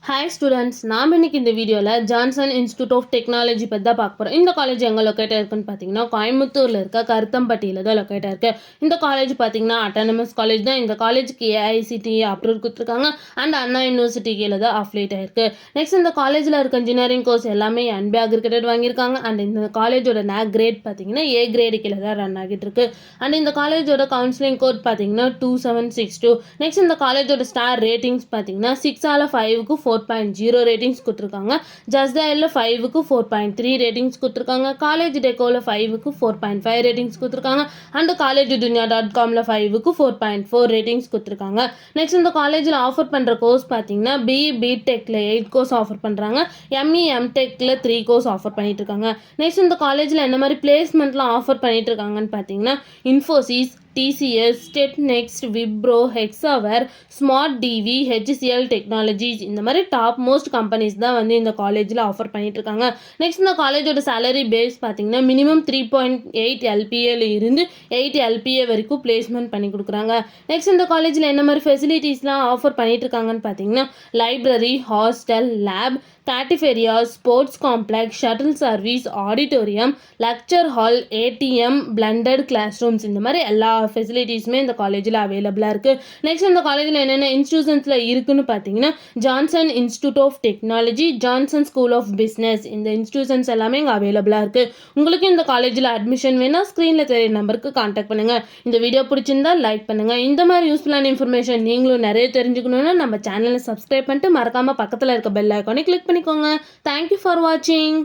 Hi students, நாம் இன்னைக்கு இந்த வீடியோவில் ஜான்சன் இன்ஸ்டியூட் ஆஃப் டெக்னாலஜி பற்றி தான் பார்க்க போகிறோம். இந்த காலேஜ் எங்கே லொக்கேட்டாக இருக்குன்னு பார்த்தீங்கன்னா கோயம்புத்தூரில் இருக்க கருத்தம்பட்டியில் தான் லொக்கேட்டாக இருக்குது. இந்த காலேஜ் பார்த்தீங்கன்னா அட்டானமஸ் காலேஜ் தான். இந்த காலேஜுக்கு ஏஐசிடி அப்ரூவல் கொடுத்துருக்காங்க அண்ட் அண்ணா யூனிவர்சிட்டி கீழே தான் அஃபிலேட் ஆயிருக்கு. நெக்ஸ்ட் இந்த காலேஜில் இருக்க இன்ஜினியரிங் கோர்ஸ் எல்லாமே என்பிஏ அக்ரிகேட்டட் வாங்கியிருக்காங்க. அண்ட் இந்த காலேஜோட நேக் கிரேட் பார்த்தீங்கன்னா ஏ கிரேடு கீழே தான் ரன் ஆகிட்டு இருக்கு. அண்ட் இந்த காலேஜோட கவுன்சிலிங் கோட் பார்த்தீங்கன்னா 2762. நெக்ஸ்ட் இந்த காலேஜோட ஸ்டார் ரேட்டிங்ஸ் பார்த்தீங்கன்னா 6/5க்கு 4.0 ரேட்டிங்ஸ் கொடுத்துருக்காங்க. ஜஸ்ட் டயலில் 5க்கு 4.3 ரேட்டிங்ஸ் கொடுத்துருக்காங்க. காலேஜ் டெக்கோவில் 5க்கு 4.5 ரேட்டிங்ஸ் கொடுத்துருக்காங்க. அண்ட் காலேஜ் dunia.comல 5க்கு 4.4 ரேட்டிங்ஸ் கொடுத்துருக்காங்க. நெக்ஸ்ட் இந்த காலேஜில் ஆஃபர் பண்ணுற கோர்ஸ் பார்த்தீங்கன்னா பிடெக்கில் 8 கோர்ஸ் ஆஃபர் பண்ணுறாங்க. எம்டெக்கில் 3 கோர்ஸ் ஆஃபர் பண்ணிட்டு இருக்காங்க. நெக்ஸ்ட் இந்த காலேஜில் என்ன மாதிரி பிளேஸ்மெண்ட்லாம் ஆஃபர் பண்ணிட்டு இருக்காங்கன்னு பார்த்தீங்கன்னா இன்ஃபோசிஸ், டிசிஎஸ், ஸ்டெட்நெக்ஸ்ட், Wipro, Hexaware, smart TV, HCL technologies இந்த மாதிரி டாப் மோஸ்ட் கம்பெனிஸ் தான் வந்து இந்த காலேஜில் ஆஃபர் பண்ணிட்டு இருக்காங்க. நெக்ஸ்ட் இந்த காலேஜோட சேலரி பேஸ் பார்த்தீங்கன்னா மினிமம் 3.8 LPAல இருந்து 8 LPA வரைக்கும் பிளேஸ்மெண்ட் பண்ணி கொடுக்குறாங்க. நெக்ஸ்ட் இந்த காலேஜில் என்ன மாதிரி ஃபெசிலிட்டிஸ்லாம் ஆஃபர் பண்ணிட்டு இருக்காங்கன்னு பார்த்தீங்கன்னா library, hostel, lab, cafeteria, sports complex, shuttle service, auditorium, lecture hall, ATM, blended classrooms இந்த மாதிரி எல்லா ஃபெசிலிட்டிஸுமே இந்த காலேஜில் அவைலபிளாக இருக்குது. நெக்ஸ்ட் இந்த காலேஜில் என்னென்ன இன்ஸ்டியூஷன்ஸில் இருக்குன்னு பார்த்தீங்கன்னா Johnson Institute of Technology, Johnson School of Business இந்த இன்ஸ்டியூஷன்ஸ் எல்லாமே இங்கே அவைலபிளாக இருக்குது. உங்களுக்கு இந்த காலேஜில் அட்மிஷன் வேணால் ஸ்க்ரீனில் தெரிய நம்பருக்கு கான்டாக்ட் பண்ணுங்கள். இந்த வீடியோ பிடிச்சிருந்தா லைக் பண்ணுங்கள். இந்த மாதிரி யூஸ்ஃபுல்லான இன்ஃபர்மேஷன் நீங்களும் நிறைய தெரிஞ்சுக்கணுன்னா நம்ம சேனலை சப்ஸ்கிரைப் பண்ணிட்டு மறக்காமல் பக்கத்தில் இருக்க பெல் ஐக்கானை கிளிக் பண்ணிக்கோங்க. தேங்க்யூ ஃபார் வாட்சிங்.